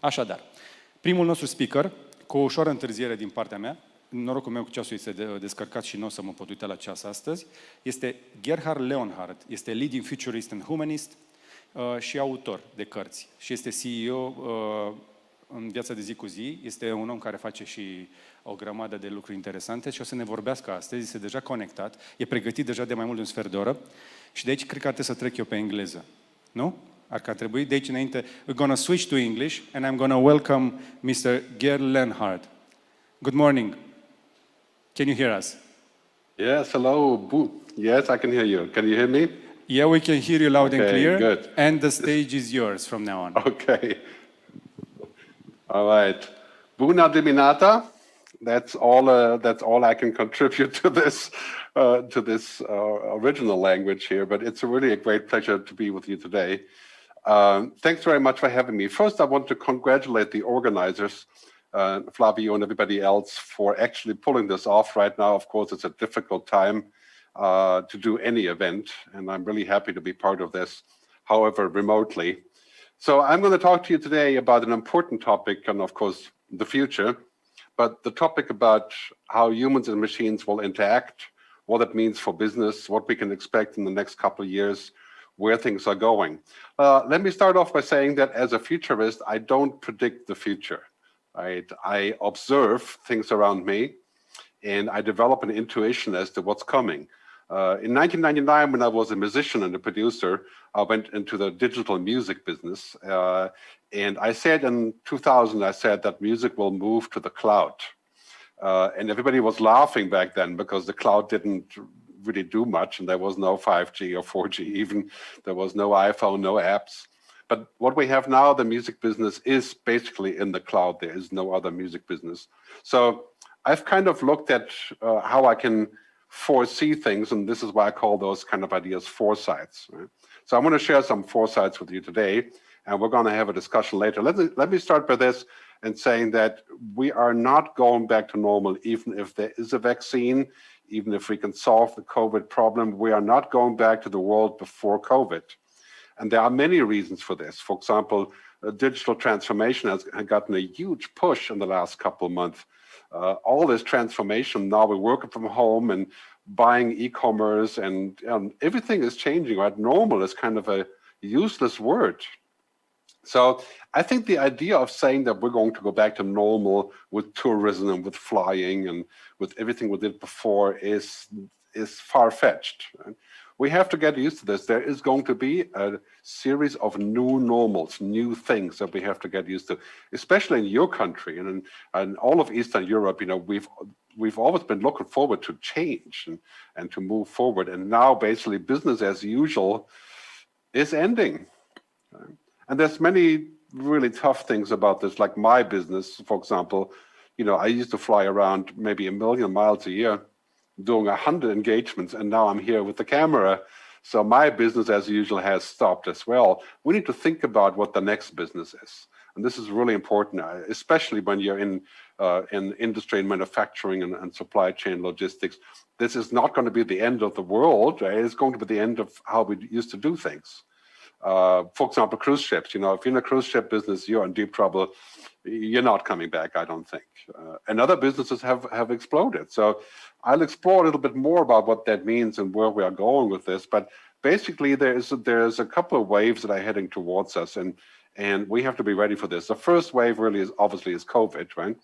Așadar, primul nostru speaker, cu o ușoară întârziere din partea mea, norocul meu cu ceasul este descărcat și nu o să mă pot uita la ceas astăzi, este Gerd Leonhard, este lead in Futurist and Humanist și autor de cărți. Și este CEO în viața de zi cu zi, este un om care face și o grămadă de lucruri interesante și o să ne vorbească astăzi, este deja conectat, e pregătit deja de mai mult de un sfert de oră și de aici cred că ar trebui să trec eu pe engleză. Nu? Ar trebui de aici înainte. We're going to switch to English and I'm going to welcome Mr. Gerd Leonhard. Good morning. Can you hear us? Yes, hello. Yes, I can hear you. Can you hear me? Yeah, we can hear you loud and clear. Good. And the stage is yours from now on. Okay. All right. Bună dimineața. That's all I can contribute to this original language here. But it's really a great pleasure to be with you today. Thanks very much for having me. First, I want to congratulate the organizers, Flavio and everybody else, for actually pulling this off right now. Of course, it's a difficult time to do any event, and I'm really happy to be part of this, however, remotely. So I'm going to talk to you today about an important topic, and of course, the future, but the topic about how humans and machines will interact, what it means for business, what we can expect in the next couple of years, where things are going. Let me start off by saying that as a futurist, I don't predict the future. Right? I observe things around me, and I develop an intuition as to what's coming. In 1999, when I was a musician and a producer, I went into the digital music business. And I said in 2000, I said that music will move to the cloud. And everybody was laughing back then because the cloud didn't really do much, and there was no 5G or 4G even. There was no iPhone, no apps. But what we have now, the music business is basically in the cloud. There is no other music business. So I've kind of looked at how I can foresee things, and this is why I call those kind of ideas foresights. Right? So I'm going to share some foresights with you today, and we're going to have a discussion later. Let me start by this and saying that we are not going back to normal, even if there is a vaccine, even if we can solve the COVID problem. We are not going back to the world before COVID. And there are many reasons for this. For example, digital transformation has gotten a huge push in the last couple of months. All this transformation, now we're working from home and buying e-commerce and everything is changing, right? Normal is kind of a useless word. So I think the idea of saying that we're going to go back to normal with tourism and with flying and with everything we did before is far-fetched. Right? We have to get used to this. There is going to be a series of new normals, new things that we have to get used to, especially in your country and all of Eastern Europe. You know, we've always been looking forward to change and to move forward. And now basically business as usual is ending. And there's many really tough things about this, like my business, for example. You know, I used to fly around maybe 1 million miles a year, doing 100 engagements, and now I'm here with the camera. So my business as usual has stopped as well. We need to think about what the next business is. And this is really important, especially when you're in industry and manufacturing and supply chain logistics. This is not going to be the end of the world. Right? It's going to be the end of how we used to do things. For example, cruise ships. You know, if you're in a cruise ship business, you're in deep trouble. You're not coming back, I don't think. And other businesses have exploded. So I'll explore a little bit more about what that means and where we are going with this. But basically, there's a couple of waves that are heading towards us, and we have to be ready for this. The first wave really is obviously COVID, right?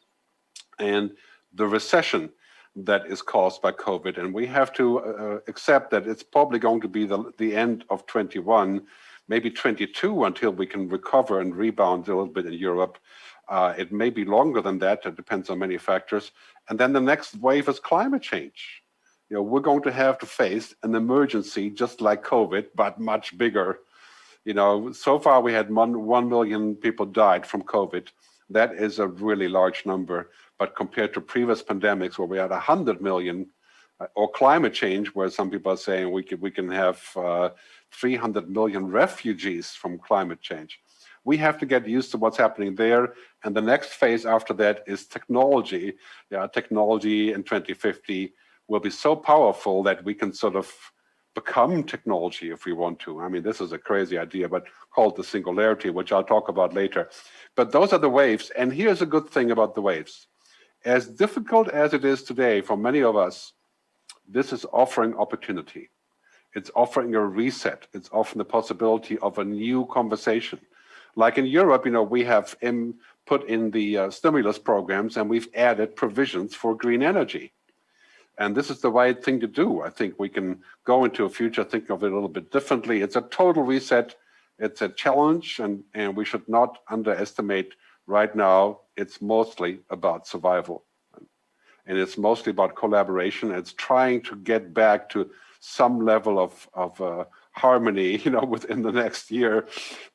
And the recession that is caused by COVID. And we have to accept that it's probably going to be the end of 21, maybe 22 until we can recover and rebound a little bit in Europe. It may be longer than that. It depends on many factors. And then the next wave is climate change. You know, we're going to have to face an emergency just like COVID, but much bigger. You know, so far we had 1 million people died from COVID. That is a really large number. But compared to previous pandemics where we had 100 million, or climate change, where some people are saying we can have 300 million refugees from climate change. We have to get used to what's happening there. And the next phase after that is technology. Yeah, technology in 2050 will be so powerful that we can sort of become technology if we want to. I mean, this is a crazy idea, but called the Singularity, which I'll talk about later. But those are the waves. And here's a good thing about the waves. As difficult as it is today for many of us, this is offering opportunity. It's offering a reset. It's offering the possibility of a new conversation. Like in Europe, you know, we have put in the stimulus programs, and we've added provisions for green energy. And this is the right thing to do. I think we can go into a future thinking of it a little bit differently. It's a total reset. It's a challenge, and we should not underestimate right now. It's mostly about survival. And it's mostly about collaboration. It's trying to get back to some level of harmony, you know, within the next year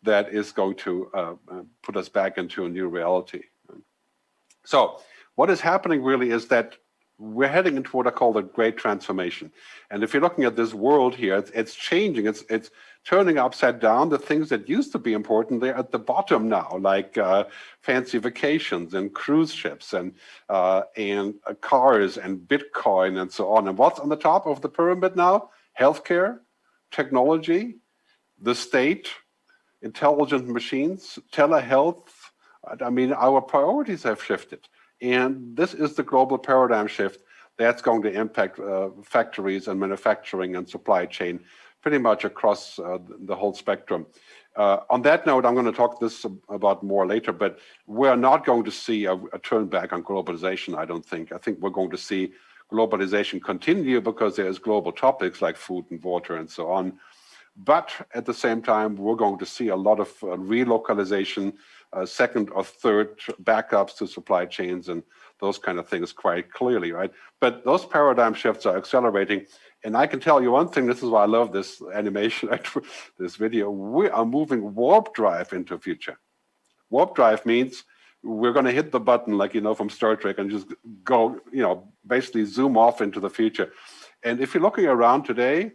that is going to put us back into a new reality. So what is happening really is that we're heading into what I call the great transformation. And if you're looking at this world here, it's changing. It's turning upside down. The things that used to be important, they're at the bottom now, like fancy vacations and cruise ships and cars and Bitcoin and so on. And what's on the top of the pyramid now? Healthcare, technology, the state, intelligent machines, telehealth. I mean, our priorities have shifted. And this is the global paradigm shift that's going to impact factories and manufacturing and supply chain pretty much across the whole spectrum. On that note, I'm going to talk this about more later, but we're not going to see a turn back on globalization, I don't think. I think we're going to see globalization continue because there's global topics like food and water and so on. But at the same time, we're going to see a lot of relocalization, second or third backups to supply chains and those kind of things quite clearly, right? But those paradigm shifts are accelerating. And I can tell you one thing, this is why I love this animation, this video. We are moving warp drive into the future. Warp drive means we're going to hit the button, like, you know, from Star Trek and just go, you know, basically zoom off into the future. And if you're looking around today,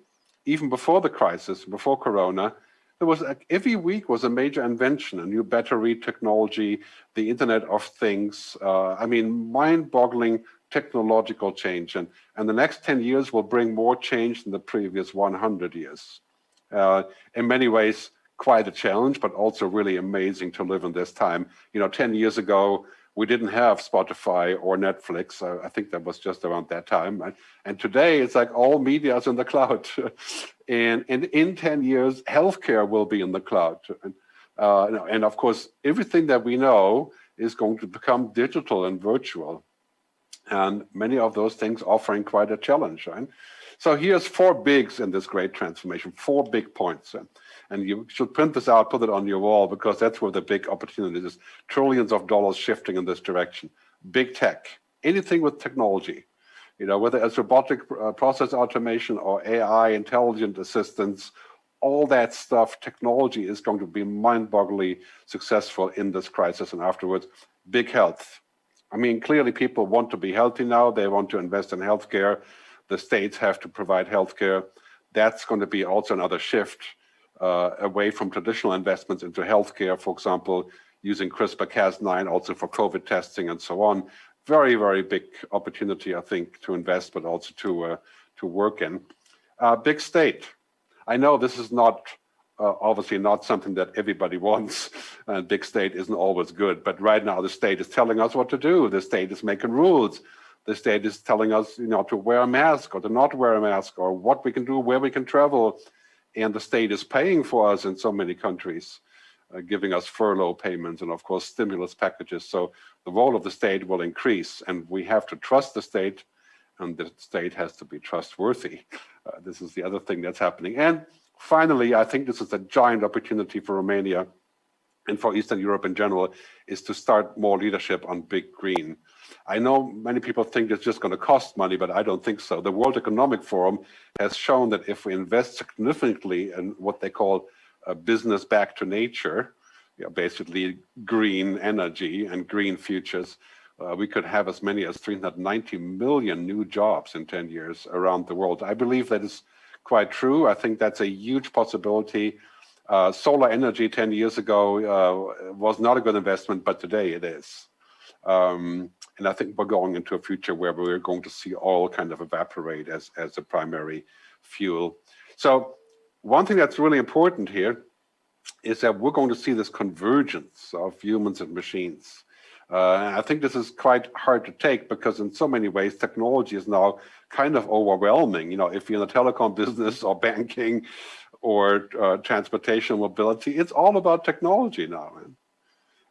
even before the crisis, before Corona, there was every week was a major invention, a new battery technology, the Internet of Things. I mean, mind-boggling technological change. And the next 10 years will bring more change than the previous 100 years. In many ways, quite a challenge, but also really amazing to live in this time. You know, 10 years ago, we didn't have Spotify or Netflix. I think that was just around that time. And today, it's like all media is in the cloud. And in 10 years, healthcare will be in the cloud. And of course, everything that we know is going to become digital and virtual. And many of those things offering quite a challenge, right? So here's 4 bigs in this great transformation, 4 big points. And you should print this out, put it on your wall, because that's where the big opportunity is. Trillions of dollars shifting in this direction. Big tech, anything with technology, you know, whether it's robotic process automation or AI, intelligent assistants, all that stuff, technology is going to be mind-bogglingly successful in this crisis and afterwards. Big health. I mean, clearly people want to be healthy now. They want to invest in healthcare. The states have to provide healthcare. That's going to be also another shift away from traditional investments into healthcare, for example, using CRISPR-Cas9 also for COVID testing and so on. Very, very big opportunity, I think, to invest, but also to work in. Big state. I know this is not obviously not something that everybody wants. Big state isn't always good, but right now the state is telling us what to do. The state is making rules. The state is telling us, you know, to wear a mask or to not wear a mask, or what we can do, where we can travel. And the state is paying for us in so many countries, giving us furlough payments and, of course, stimulus packages. So the role of the state will increase, and we have to trust the state, and the state has to be trustworthy. This is the other thing that's happening. And finally, I think this is a giant opportunity for Romania and for Eastern Europe in general, is to start more leadership on big green. I know many people think it's just going to cost money, but I don't think so. The World Economic Forum has shown that if we invest significantly in what they call business back to nature, basically green energy and green futures, we could have as many as 390 million new jobs in 10 years around the world. I believe that is quite true. I think that's a huge possibility. Solar energy 10 years ago was not a good investment, but today it is. And I think we're going into a future where we're going to see oil kind of evaporate as a primary fuel. So one thing that's really important here is that we're going to see this convergence of humans and machines. And I think this is quite hard to take because in so many ways, technology is now kind of overwhelming. You know, if you're in the telecom business or banking or transportation mobility, it's all about technology now.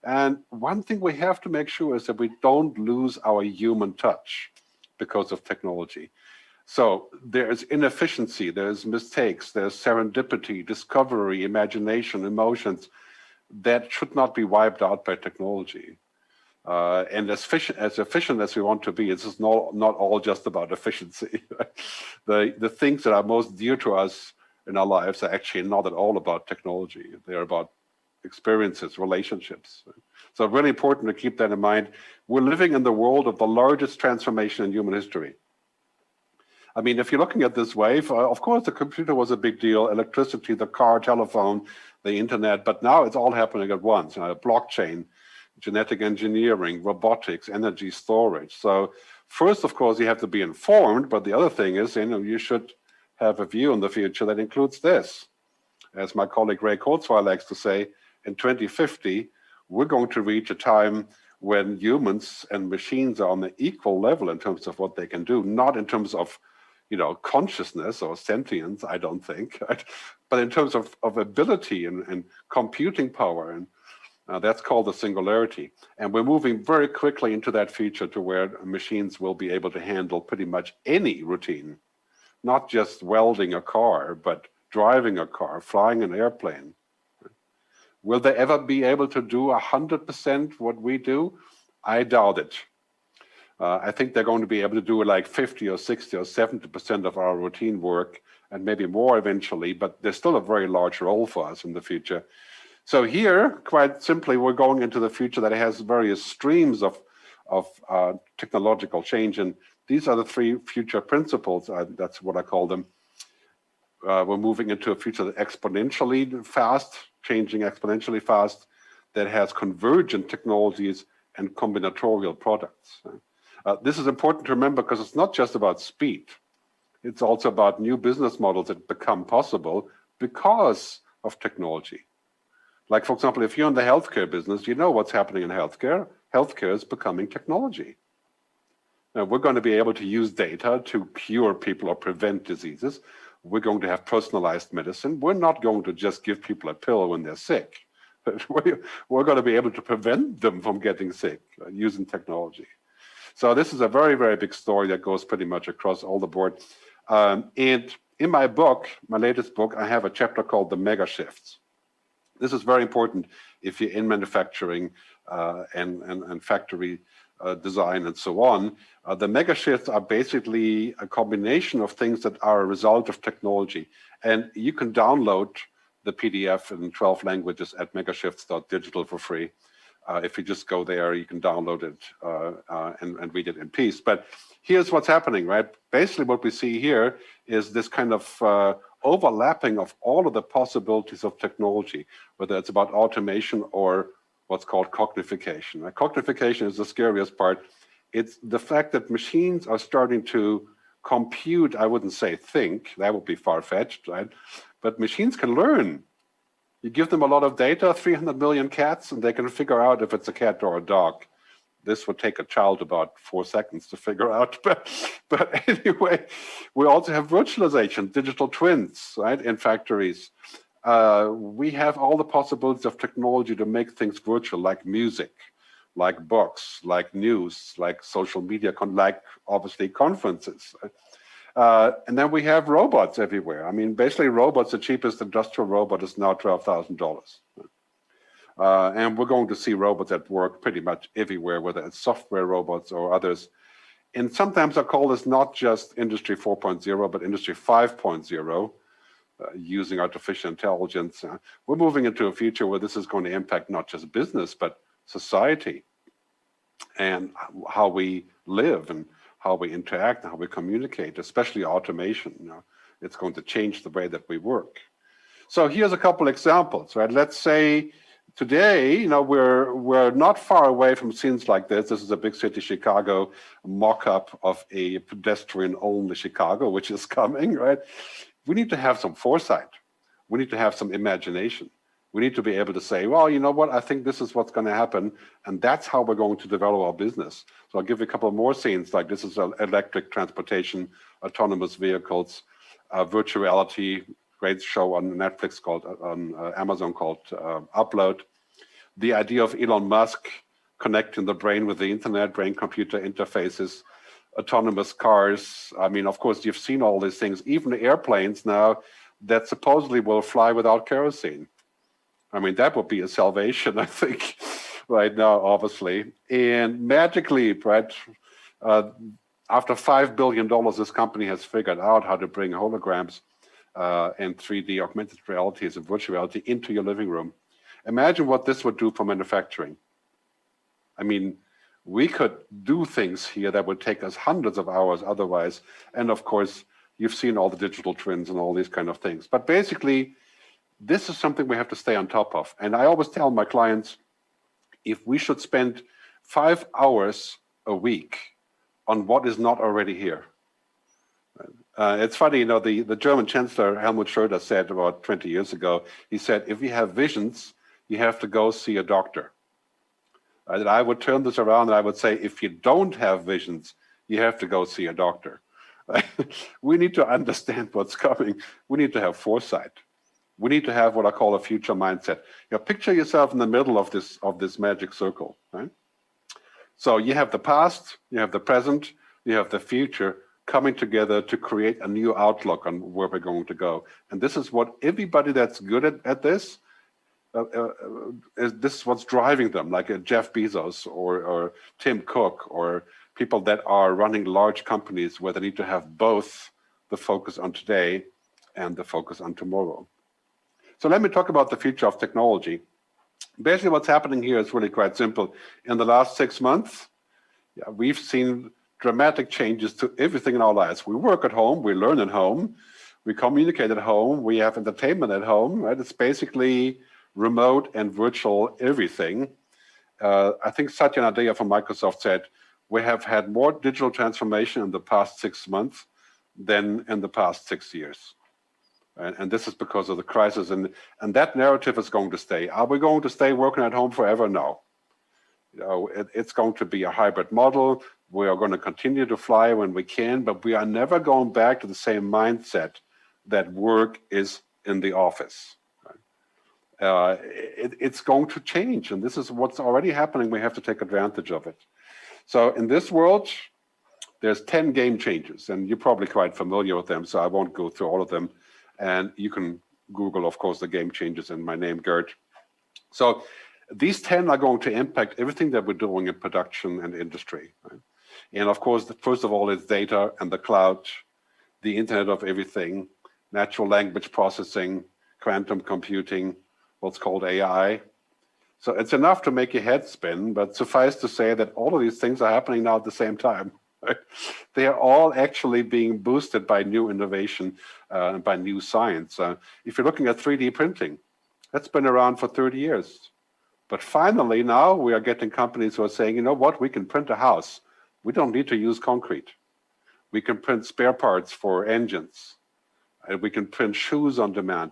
And one thing we have to make sure is that we don't lose our human touch because of technology. So there's inefficiency, there's mistakes, there's serendipity, discovery, imagination, emotions that should not be wiped out by technology. And as efficient as we want to be, it's not all just about efficiency. The things that are most dear to us in our lives are actually not at all about technology. They're about experiences, relationships. So really important to keep that in mind. We're living in the world of the largest transformation in human history. I mean, if you're looking at this wave, of course, the computer was a big deal, electricity, the car, telephone, the internet, but now it's all happening at once. Blockchain, genetic engineering, robotics, energy storage. So first, of course, you have to be informed, but the other thing is, you should have a view on the future that includes this. As my colleague Ray Kurzweil likes to say, in 2050, we're going to reach a time when humans and machines are on the equal level in terms of what they can do, not in terms of consciousness or sentience, I don't think, right? But in terms of ability and computing power, and that's called the singularity. And we're moving very quickly into that future to where machines will be able to handle pretty much any routine, not just welding a car, but driving a car, flying an airplane. Will they ever be able to do 100% what we do? I doubt it. I think they're going to be able to do like 50 or 60 or 70% of our routine work and maybe more eventually, but there's still a very large role for us in the future. So here, quite simply, we're going into the future that has various streams of technological change, and these are the three future principles, that's what I call them. We're moving into a future that exponentially fast, changing exponentially fast, that has convergent technologies and combinatorial products. This is important to remember because it's not just about speed. It's also about new business models that become possible because of technology. Like, for example, if you're in the healthcare business, you know what's happening in healthcare. Healthcare is becoming technology. Now, we're going to be able to use data to cure people or prevent diseases. We're going to have personalized medicine. We're not going to just give people a pill when they're sick. We're going to be able to prevent them from getting sick using technology. So this is a very, very big story that goes pretty much across all the board. And in my book, my latest book, I have a chapter called The Mega Shifts. This is very important if you're in manufacturing and factory design and so on. The mega shifts are basically a combination of things that are a result of technology. And you can download the PDF in 12 languages at megashifts.digital for free. If you just go there, you can download it and read it in peace. But here's what's happening, right? Basically what we see here is this kind of overlapping of all of the possibilities of technology, whether it's about automation or what's called cognification. Now, cognification is the scariest part. It's the fact that machines are starting to compute, I wouldn't say think, that would be far-fetched, right? But machines can learn. You give them a lot of data, 300 million cats, and they can figure out if it's a cat or a dog. This would take a child about 4 seconds to figure out. But anyway, we also have virtualization, digital twins, right, in factories. We have all the possibilities of technology to make things virtual, like music, like books, like news, like social media, like obviously conferences. And then we have robots everywhere. I mean, basically robots, the cheapest industrial robot is now $12,000. And we're going to see robots at work pretty much everywhere, whether it's software robots or others. And sometimes I call this not just Industry 4.0, but Industry 5.0, using artificial intelligence. We're moving into a future where this is going to impact not just business, but society and how we live and how we interact and how we communicate, especially automation. It's going to change the way that we work. So here's a couple examples, right? Let's say today, we're not far away from scenes like this. This is a big city, Chicago, mock-up of a pedestrian-only Chicago, which is coming, right? we need to have some foresight. We need to have some imagination. We need to be able to say, well, you know what, I think this is what's going to happen, and that's how we're going to develop our business. So I'll give you a couple more scenes, like this is electric transportation, autonomous vehicles, virtual reality, great show on Netflix called, on Amazon called Upload. The idea of Elon Musk connecting the brain with the internet, brain-computer interfaces, autonomous cars. I mean, of course, you've seen all these things, even the airplanes now that supposedly will fly without kerosene. I mean, that would be a salvation, I think, right now, obviously. And magically, right, after $5 billion, this company has figured out how to bring holograms and 3D augmented realities and virtual reality into your living room. Imagine what this would do for manufacturing. I mean, we could do things here that would take us hundreds of hours otherwise. And of course, you've seen all the digital twins and all these kind of things. But basically, this is something we have to stay on top of. And I always tell my clients, if we should spend 5 hours a week on what is not already here. It's funny, you know, the German Chancellor Helmut Schroeder said about 20 years ago, he said, if you have visions, you have to go see a doctor. And I would turn this around and I would say, if you don't have visions, you have to go see a doctor. We need to understand what's coming. We need to have foresight. We need to have what I call a future mindset. You know, picture yourself in the middle of this magic circle, right? So you have the past, you have the present, you have the future coming together to create a new outlook on where we're going to go. And this is what everybody that's good at this, this is what's driving them, like Jeff Bezos or Tim Cook or people that are running large companies where they need to have both the focus on today and the focus on tomorrow. So let me talk about the future of technology. Basically what's happening here is really quite simple. In the last 6 months, we've seen dramatic changes to everything in our lives. We work at home, we learn at home, we communicate at home, we have entertainment at home, right? It's basically remote and virtual everything. I think Satya Nadella from Microsoft said, we have had more digital transformation in the past 6 months than in the past 6 years. And this is because of the crisis. And that narrative is going to stay. Are we going to stay working at home forever? No. You know, it's going to be a hybrid model. We are going to continue to fly when we can, but we are never going back to the same mindset that work is in the office. It's going to change, and this is what's already happening. We have to take advantage of it. So in this world, there's 10 game changers, and you're probably quite familiar with them, so I won't go through all of them. And you can Google, of course, the game changers and my name, Gerd. So these 10 are going to impact everything that we're doing in production and industry. Right? And of course, first of all, it's data and the cloud, the Internet of Everything, natural language processing, quantum computing, what's called AI. So it's enough to make your head spin, but suffice to say that all of these things are happening now at the same time. Right? They are all actually being boosted by new innovation, by new science. If you're looking at 3D printing, that's been around for 30 years. But finally now we are getting companies who are saying, you know what, we can print a house. We don't need to use concrete. We can print spare parts for engines. And we can print shoes on demand.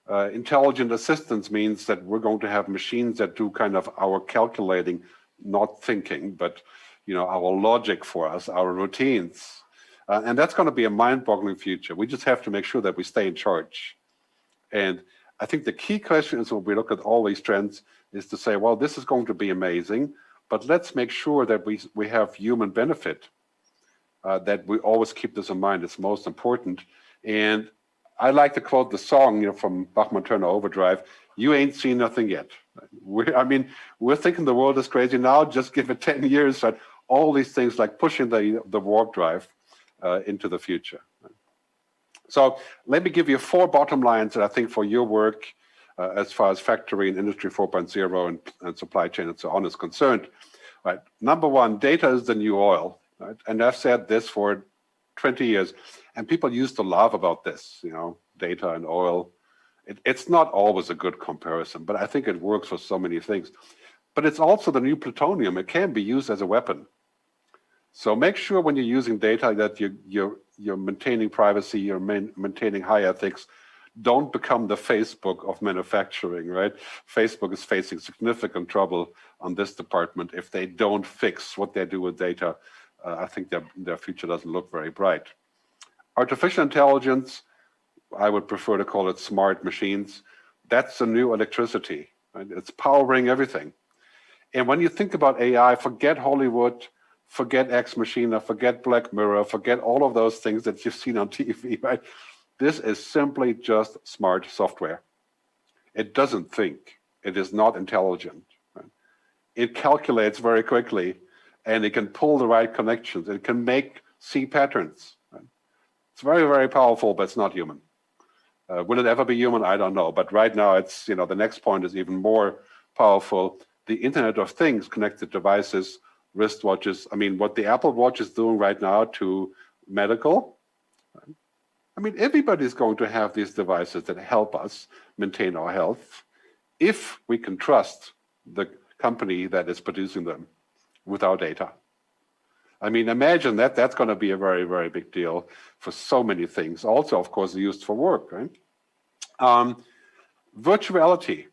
Intelligent assistance means that we're going to have machines that do kind of our calculating, not thinking, but you know, our logic for us, our routines. And that's going to be a mind-boggling future. We just have to make sure that we stay in charge. And I think the key question is when we look at all these trends is to say, well, this is going to be amazing, but let's make sure that we have human benefit, that we always keep this in mind. It's most important. And I like to quote the song, you know, from Bachman-Turner Overdrive, you ain't seen nothing yet. We're thinking the world is crazy now, just give it 10 years, right? All these things like pushing the warp drive into the future. So let me give you 4 bottom lines that I think for your work as far as factory and industry 4.0 and supply chain and so on is concerned. Right. Number 1, data is the new oil. Right? And I've said this for 20 years. And people used to laugh about this, you know, data and oil. It's not always a good comparison, but I think it works for so many things. But it's also the new plutonium. It can be used as a weapon. So make sure when you're using data that you're maintaining privacy, you're maintaining high ethics. Don't become the Facebook of manufacturing, right? Facebook is facing significant trouble on this department. If they don't fix what they do with data, I think their future doesn't look very bright. Artificial intelligence, I would prefer to call it smart machines. That's the new electricity, right? It's powering everything. And when you think about AI, forget Hollywood, forget Ex Machina, forget Black Mirror, forget all of those things that you've seen on TV, right? This is simply just smart software. It doesn't think. It is not intelligent. Right? It calculates very quickly, and it can pull the right connections. It can see patterns. Right? It's very, very powerful, but it's not human. Will it ever be human? I don't know. But right now, it's, the next point is even more powerful. The Internet of Things, connected devices, wristwatches. I mean, what the Apple Watch is doing right now to medical. Right? I mean, everybody's going to have these devices that help us maintain our health if we can trust the company that is producing them with our data. I mean, imagine that. That's going to be a very, very big deal for so many things. Also, of course, used for work, right? Virtuality.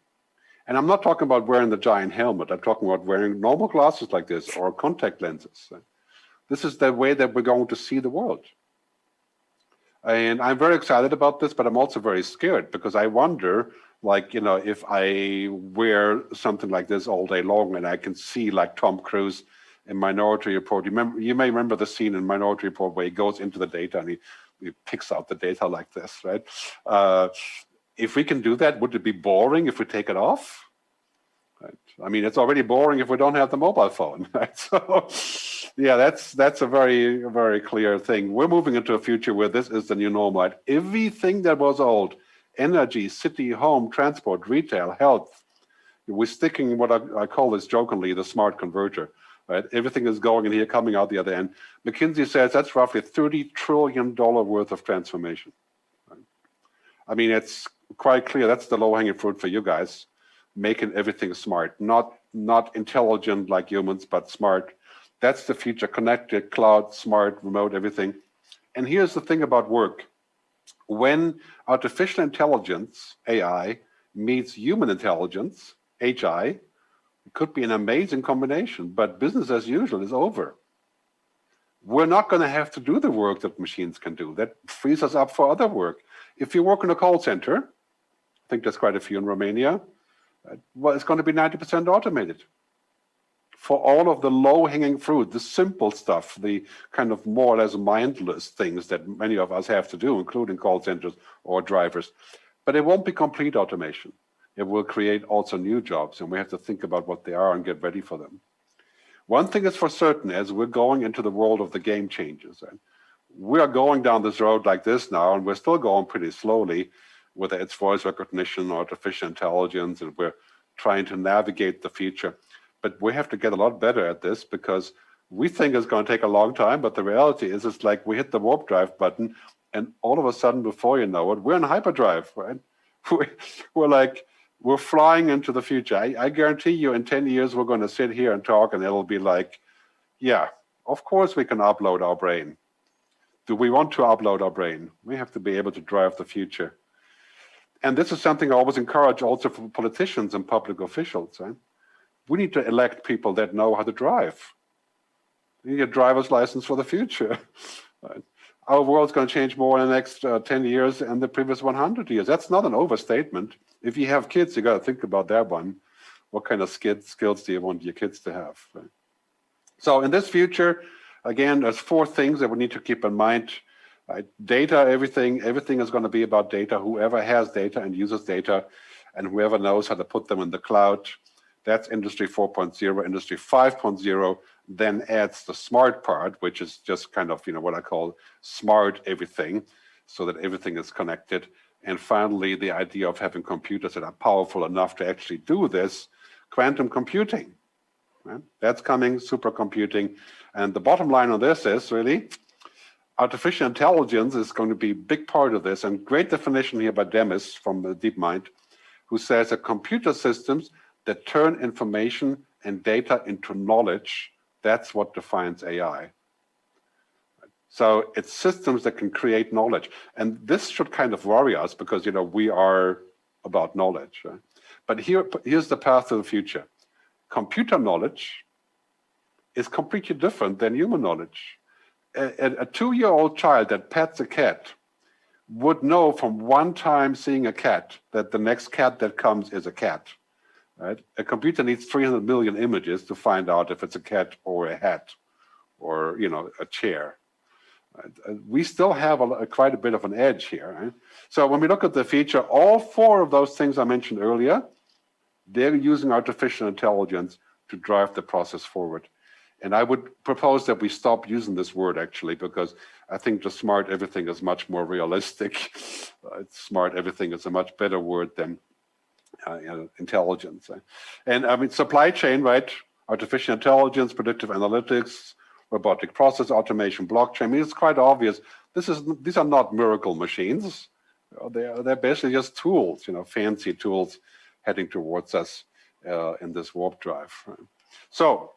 And I'm not talking about wearing the giant helmet. I'm talking about wearing normal glasses like this or contact lenses. This is the way that we're going to see the world. And I'm very excited about this, but I'm also very scared because I wonder, like, if I wear something like this all day long and I can see like Tom Cruise in Minority Report. You may remember the scene in Minority Report where he goes into the data and he picks out the data like this, right? If we can do that, would it be boring if we take it off? Right? I mean, it's already boring if we don't have the mobile phone, right? So, yeah, that's a very, very clear thing. We're moving into a future where this is the new normal. Right? Everything that was old, energy, city, home, transport, retail, health, we're sticking what I call this jokingly the smart converter. Right? Everything is going in here, coming out the other end. McKinsey says that's roughly $30 trillion worth of transformation. Right? I mean, it's quite clear that's the low-hanging fruit for you guys, making everything smart, not intelligent like humans, but smart. That's the future, connected, cloud, smart, remote, everything. And here's the thing about work. When artificial intelligence, AI, meets human intelligence, HI, it could be an amazing combination, but business as usual is over. We're not going to have to do the work that machines can do. That frees us up for other work. If you work in a call center, I think there's quite a few in Romania, well, it's going to be 90% automated. For all of the low-hanging fruit, the simple stuff, the kind of more or less mindless things that many of us have to do, including call centers or drivers. But it won't be complete automation. It will create also new jobs, and we have to think about what they are and get ready for them. One thing is for certain, as we're going into the world of the game changers, and we are going down this road like this now, and we're still going pretty slowly, whether it's voice recognition or artificial intelligence, and we're trying to navigate the future. But we have to get a lot better at this because we think it's going to take a long time, but the reality is it's like we hit the warp drive button, and all of a sudden, before you know it, we're in hyperdrive, right? We're flying into the future. I guarantee you in 10 years, we're going to sit here and talk, and it'll be like, yeah, of course we can upload our brain. Do we want to upload our brain? We have to be able to drive the future. And this is something I always encourage also for politicians and public officials. Right? We need to elect people that know how to drive. We need a driver's license for the future. Right? Our world's going to change more in the next 10 years than the previous 100 years. That's not an overstatement. If you have kids, you got to think about that one. What kind of skills do you want your kids to have? Right? So in this future, again, there's 4 things that we need to keep in mind. Right? Data, everything is going to be about data. Whoever has data and uses data, and whoever knows how to put them in the cloud, that's Industry 4.0. Industry 5.0 then adds the smart part, which is just kind of, what I call smart everything, so that everything is connected. And finally, the idea of having computers that are powerful enough to actually do this, quantum computing. Right? That's coming, supercomputing. And the bottom line on this is really, artificial intelligence is going to be a big part of this. And great definition here by Demis from DeepMind, who says that computer systems that turn information and data into knowledge, that's what defines AI. So it's systems that can create knowledge. And this should kind of worry us because, we are about knowledge. Right? But here's the path to the future. Computer knowledge is completely different than human knowledge. A 2-year-old child that pets a cat would know from one time seeing a cat that the next cat that comes is a cat. Right? A computer needs 300 million images to find out if it's a cat or a hat or a chair. Right? We still have quite a bit of an edge here. Right? So when we look at the future, all 4 of those things I mentioned earlier, they're using artificial intelligence to drive the process forward. And I would propose that we stop using this word actually, because I think the smart everything is much more realistic. Smart everything is a much better word than intelligence. And I mean, supply chain, right? Artificial intelligence, predictive analytics, robotic process automation, blockchain. I mean, it's quite obvious. These are not miracle machines. They're basically just tools, fancy tools heading towards us in this warp drive. Right? So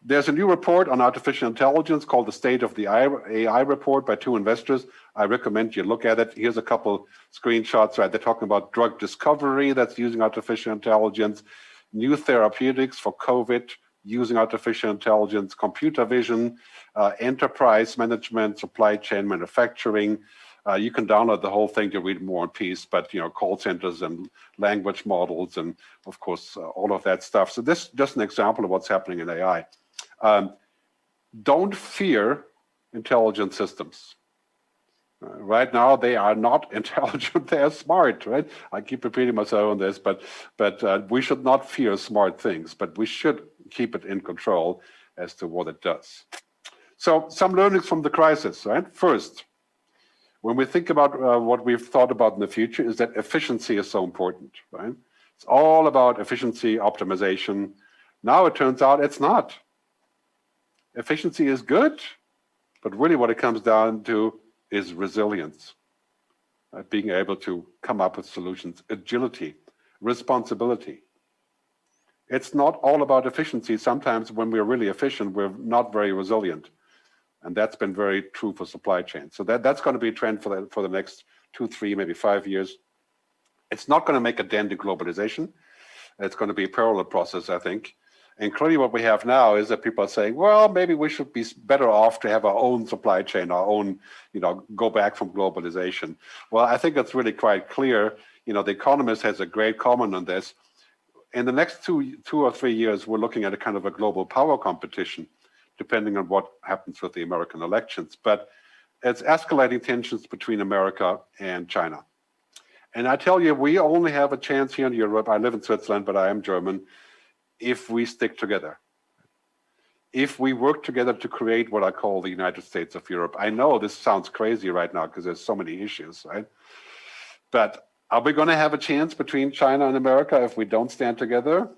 there's a new report on artificial intelligence called the State of the AI report by 2 investors. I recommend you look at it. Here's a couple screenshots, right? They're talking about drug discovery that's using artificial intelligence, new therapeutics for COVID using artificial intelligence, computer vision, enterprise management, supply chain manufacturing. You can download the whole thing to read more in peace, but call centers and language models and of course all of that stuff. So this is just an example of what's happening in AI. Don't fear intelligent systems. Right now they are not intelligent; they are smart. Right? I keep repeating myself on this, but we should not fear smart things, but we should keep it in control as to what it does. So some learnings from the crisis. Right? First, when we think about what we've thought about in the future, is that efficiency is so important, right? It's all about efficiency, optimization. Now it turns out it's not. Efficiency is good, but really what it comes down to is resilience, being able to come up with solutions, agility, responsibility. It's not all about efficiency. Sometimes when we're really efficient, we're not very resilient. And that's been very true for supply chain. So that's going to be a trend for the next 2, 3, maybe 5 years. It's not going to make a dent in globalization. It's going to be a parallel process, I think. And clearly what we have now is that people are saying, well, maybe we should be better off to have our own supply chain, our own, go back from globalization. Well, I think that's really quite clear. The Economist has a great comment on this. In the next two or 3 years, we're looking at a kind of a global power competition, depending on what happens with the American elections. But it's escalating tensions between America and China. And I tell you, we only have a chance here in Europe. I live in Switzerland, but I am German, if we stick together. If we work together to create what I call the United States of Europe. I know this sounds crazy right now because there's so many issues, right? But are we going to have a chance between China and America if we don't stand together?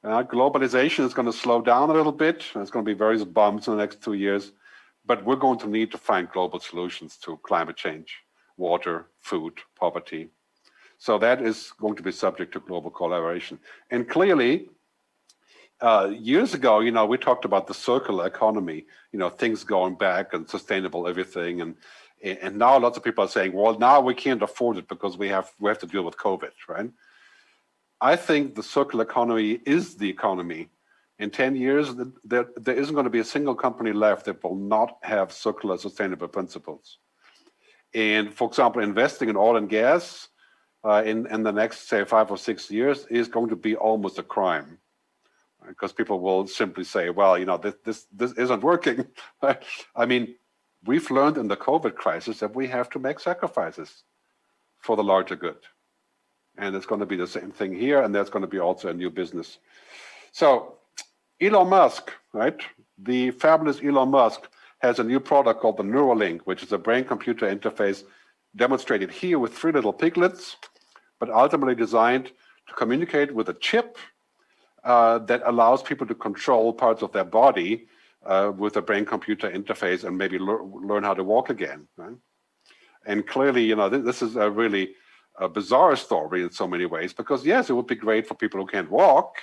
Globalization is going to slow down a little bit. There's going to be various bumps in the next 2 years, but we're going to need to find global solutions to climate change, water, food, poverty. So that is going to be subject to global collaboration. And clearly, years ago, we talked about the circular economy, things going back and sustainable everything. And now lots of people are saying, well, now we can't afford it because we have to deal with COVID, right? I think the circular economy is the economy. In 10 years, there isn't going to be a single company left that will not have circular sustainable principles. And for example, investing in oil and gas in the next, say, 5 or 6 years is going to be almost a crime. Because people will simply say, well, this isn't working. I mean, we've learned in the COVID crisis that we have to make sacrifices for the larger good. And it's going to be the same thing here, and there's going to be also a new business. So Elon Musk, right? The fabulous Elon Musk has a new product called the Neuralink, which is a brain-computer interface demonstrated here with 3 little piglets, but ultimately designed to communicate with a chip that allows people to control parts of their body with a brain-computer interface and maybe learn how to walk again. Right? And clearly, this is a really bizarre story in so many ways, because yes, it would be great for people who can't walk,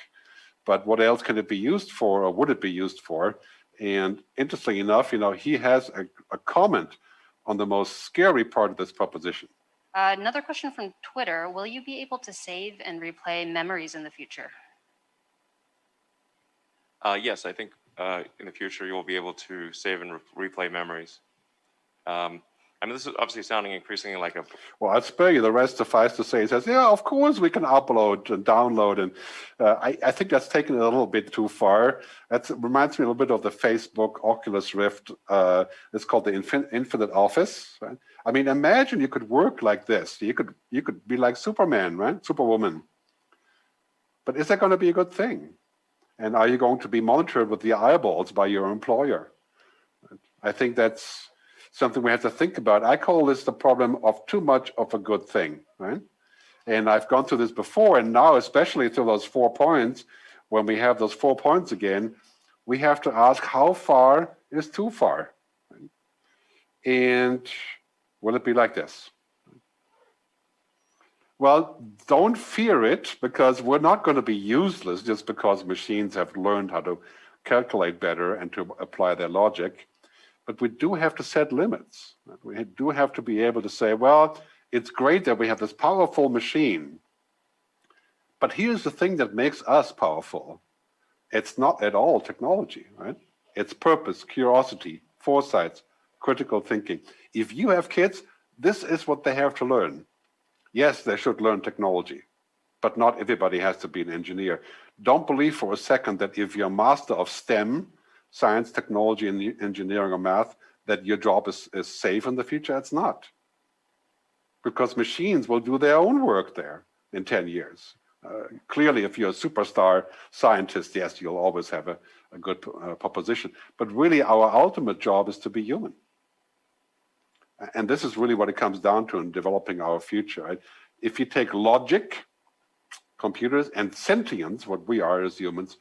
but what else can it be used for, or would it be used for? And interestingly enough, he has a comment on the most scary part of this proposition. Another question from Twitter. Will you be able to save and replay memories in the future? Yes, I think in the future you will be able to save and replay memories. I mean, this is obviously sounding increasingly like a... Well, I'll spare you the rest. Suffice to say, it says, yeah, of course we can upload and download. And I think that's taken it a little bit too far. That reminds me a little bit of the Facebook Oculus Rift. It's called the Infinite Office. Right? I mean, imagine you could work like this. You could be like Superman, right? Superwoman. But is that going to be a good thing? And are you going to be monitored with the eyeballs by your employer? I think that's something we have to think about. I call this the problem of too much of a good thing, right? And I've gone through this before, and now especially through those 4 points, when we have those 4 points again, we have to ask how far is too far? Right? And will it be like this? Well, don't fear it, because we're not going to be useless just because machines have learned how to calculate better and to apply their logic. But we do have to set limits. We do have to be able to say, well, it's great that we have this powerful machine, but here's the thing that makes us powerful. It's not at all technology, right? It's purpose, curiosity, foresight, critical thinking. If you have kids, this is what they have to learn. Yes, they should learn technology, but not everybody has to be an engineer. Don't believe for a second that if you're a master of STEM, science, technology, and engineering or math, that your job is safe in the future. It's not. Because machines will do their own work there in 10 years. Clearly, if you're a superstar scientist, yes, you'll always have a good proposition. But really, our ultimate job is to be human. And this is really what it comes down to in developing our future. Right? If you take logic, computers, and sentience, what we are as humans,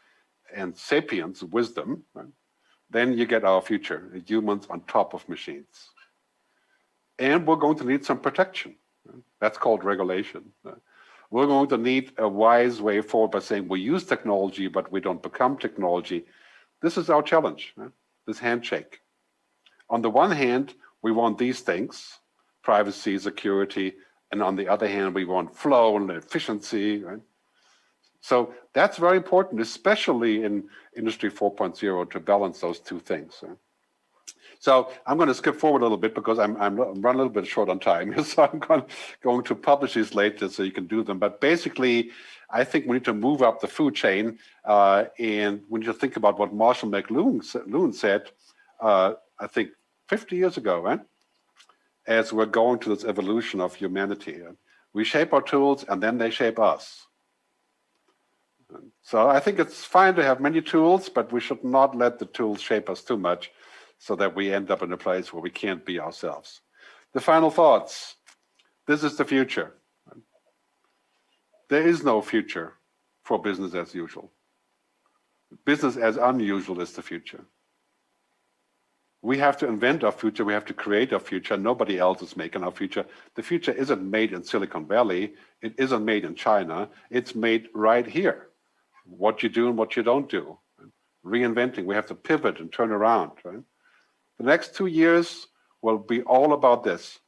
and sapience, wisdom, right? Then you get our future, humans on top of machines. And we're going to need some protection. Right? That's called regulation. Right? We're going to need a wise way forward by saying we use technology, but we don't become technology. This is our challenge, right? This handshake. On the one hand, we want these things, privacy, security, and on the other hand, we want flow and efficiency, right? So that's very important, especially in Industry 4.0, to balance those two things. Right? So I'm going to skip forward a little bit because I'm running a little bit short on time. So I'm going to publish these later so you can do them. But basically, I think we need to move up the food chain, and we need to think about what Marshall McLuhan said, I think 50 years ago, right? As we're going to this evolution of humanity. We shape our tools and then they shape us. So I think it's fine to have many tools, but we should not let the tools shape us too much so that we end up in a place where we can't be ourselves. The final thoughts. This is the future. There is no future for business as usual. Business as unusual is the future. We have to invent our future. We have to create our future. Nobody else is making our future. The future isn't made in Silicon Valley. It isn't made in China. It's made right here. What you do and what you don't do. Reinventing. We have to pivot and turn around. Right? The next 2 years will be all about this.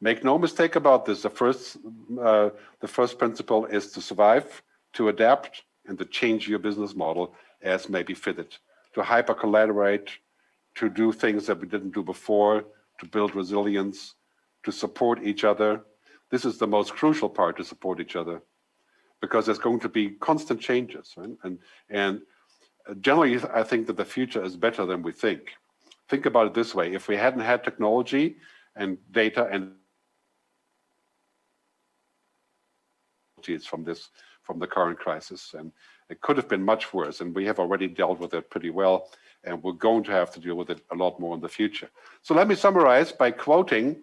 Make no mistake about this. The first principle is to survive, to adapt, and to change your business model as may be fitted. To hyper-collaborate, to do things that we didn't do before, to build resilience, to support each other. This is the most crucial part, to support each other, because there's going to be constant changes. Right? And generally, I think that the future is better than we think. Think about it this way. If we hadn't had technology and data and from the current crisis, and it could have been much worse, and we have already dealt with it pretty well, and we're going to have to deal with it a lot more in the future. So let me summarize by quoting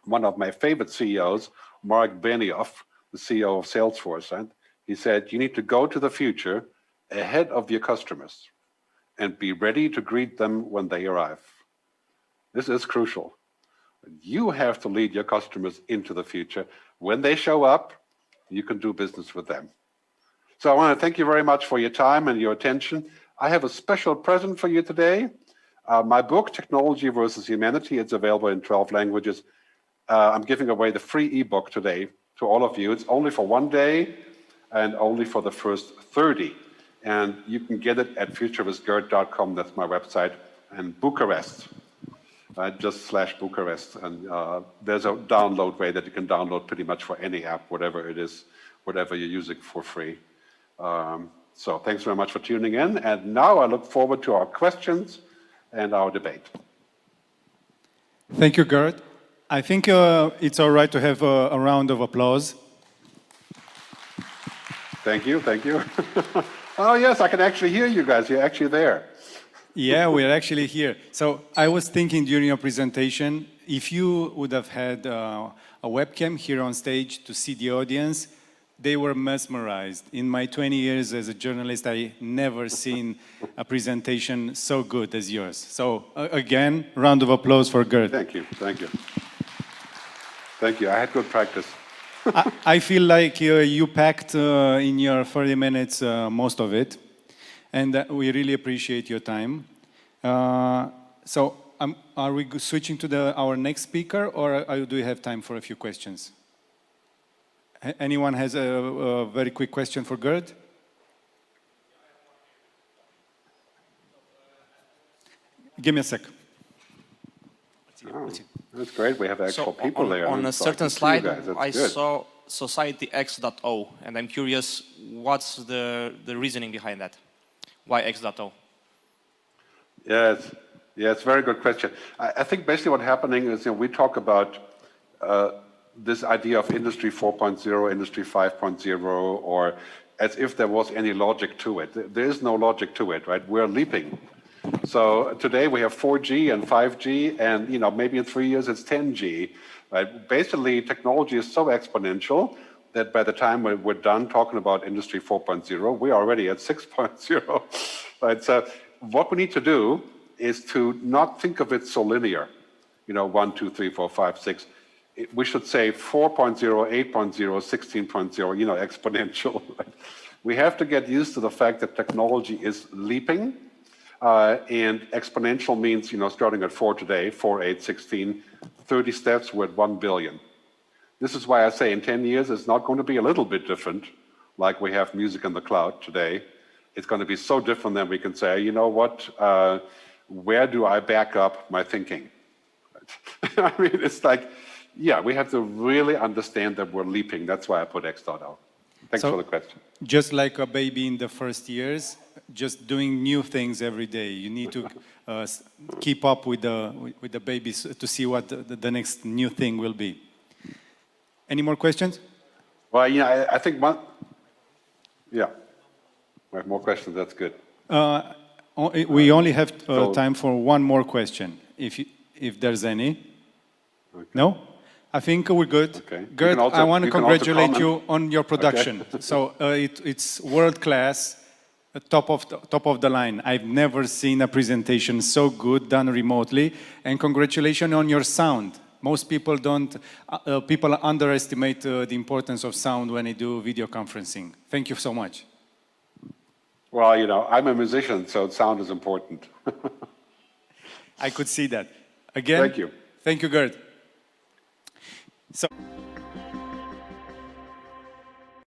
one of my favorite CEOs, Mark Benioff, the CEO of Salesforce. Right? He said, you need to go to the future ahead of your customers and be ready to greet them when they arrive. This is crucial. You have to lead your customers into the future. When they show up, you can do business with them. So I want to thank you very much for your time and your attention. I have a special present for you today. My book, Technology versus Humanity, it's available in 12 languages. I'm giving away the free ebook today to all of you. It's only for 1 day and only for the first 30. And you can get it at futurewithgerd.com, that's my website, and Bucharest, just /Bucharest. And there's a download way that you can download pretty much for any app, whatever it is, whatever you're using for free. So thanks very much for tuning in. And now I look forward to our questions and our debate. Thank you, Gerd. I think it's all right to have a round of applause. Thank you, thank you. Oh yes, I can actually hear you guys. You're actually there. Yeah, we're actually here. So I was thinking during your presentation, if you would have had a webcam here on stage to see the audience, they were mesmerized. In my 20 years as a journalist, I never seen a presentation so good as yours. So again, round of applause for Gerd. Thank you, thank you. Thank you, I had good practice. I feel like you packed in your 30 minutes most of it, and we really appreciate your time. So are we switching to our next speaker, or do you have time for a few questions? Anyone has a very quick question for Gerd? Give me a sec. Oh, that's great. We have actual people there. On a So certain can see you slide, guys. That's I good. saw Society X.O, and I'm curious, what's the reasoning behind that? Why X.O? Yes, yeah, it's a very good question. I think basically what's happening is, we talk about this idea of Industry 4.0, Industry 5.0, or as if there was any logic to it. There is no logic to it, right? We're leaping. So today we have 4G and 5G, and maybe in 3 years it's 10G. Right? Basically, technology is so exponential that by the time we're done talking about Industry 4.0, we're already at 6.0. Right? So what we need to do is to not think of it so linear. 1, 2, 3, 4, 5, 6. We should say 4.0, 8.0, 16.0, exponential. Right? We have to get used to the fact that technology is leaping. And exponential means, starting at 4 today, 4, 8, 16, 30 steps, we're at 1 billion. This is why I say in 10 years, it's not going to be a little bit different, like we have music in the cloud today. It's going to be so different that we can say, you know what, where do I back up my thinking? I mean, it's like, yeah, we have to really understand that we're leaping. That's why I put X.O. Thanks for the question. Just like a baby in the first years, just doing new things every day. You need to keep up with the babies to see what the next new thing will be. Any more questions? Well, I think one. Yeah, we have more questions. That's good. We only have time for one more question, if there's any. Okay. No? I think we're good. Okay. Gerd, I want to congratulate you on your production. Okay. So it's world class, top of the line. I've never seen a presentation so good done remotely, and congratulations on your sound. Most people people underestimate the importance of sound when they do video conferencing. Thank you so much. Well, I'm a musician, so sound is important. I could see that. Again, Thank you. Thank you, Gerd. So.